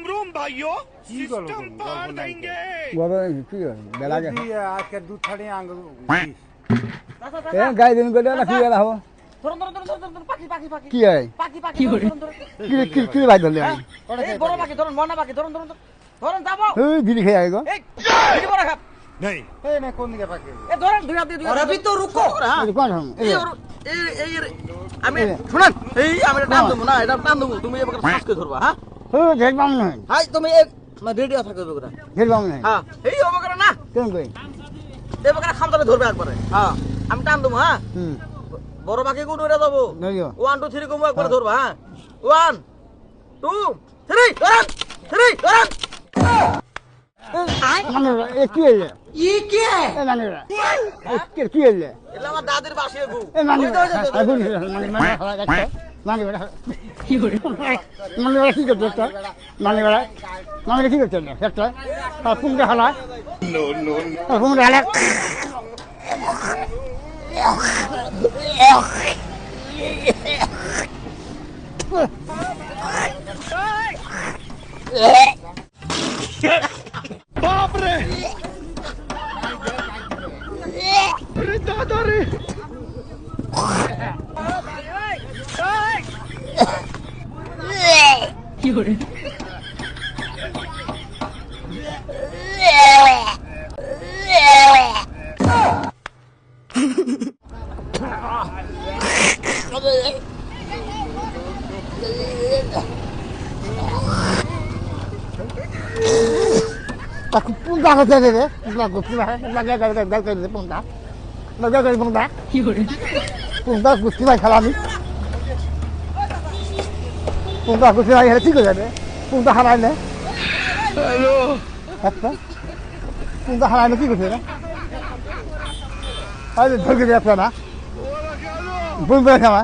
रोम भाइयों सिस्टम पार देंगे বেলা গেছে আজকে দুধ ছাড়িয়ে আঙ্গুর এ গাই দিন গেলে না কি গেলা হবো ধরুন ধরুন ধরুন ধরুন ধরুন পাখি পাখি পাখি কি হয় পাখি পাখি ধরুন ধরুন কি ভাই ধরলে আমি এই বড় পাখি ধরুন মনা পাখি ধরুন ধরুন ধরুন যাবো এই দিদি খেয়ে আইগো এই দিদি বড় খাপ नहीं এই না কোন দিকে পাখি এ ধরুন দুই হাত দিয়ে দুই হাত अभी तो रुको এই কোন হম এই আমি শুনুন এই আমি টান দেবো না এটা টান দেবো তুমি এবার শ্বাস করে ধরবা হ্যাঁ এই দেখ বাম না হাই তুমি এক রেডি থাকবে বেগুরা দেখ বাম না হ্যাঁ এই হবে করে না কেন কই এবার খামতালে ধরবে একবারে হ্যাঁ আমি টান দেবো হ্যাঁ হুম বড় পাখি কোন উড়ে যাবো নইও 1 2 3 কমো একবারে ধরবা হ্যাঁ 1 2 3 ধরুন 3 ধরুন মানে এ কি হইছে ये क्या है এ মানে কি হইছে এটা আমার দাদির বাসিয়ে গু এ মানে মানে খাওয়া যাচ্ছে মানে কি করে মানে কি করতে একটা মানে কি করতে একটা পুঙ্গা খালা নো নো পুঙ্গা খালা बाप रे अरे दादा रे Aku punta ka sa dede. Lagu punta. Lagu punta. Lagu punta. Punta gusti vai khalami. Punta gusti vai hele ঠিক হয়ে যাবে। Punta হারাইলে। हेलो আচ্ছা। Punta হারাইলে কি করতে রে? আরে ধরে দিয়ে আপনা। বুঝবে না।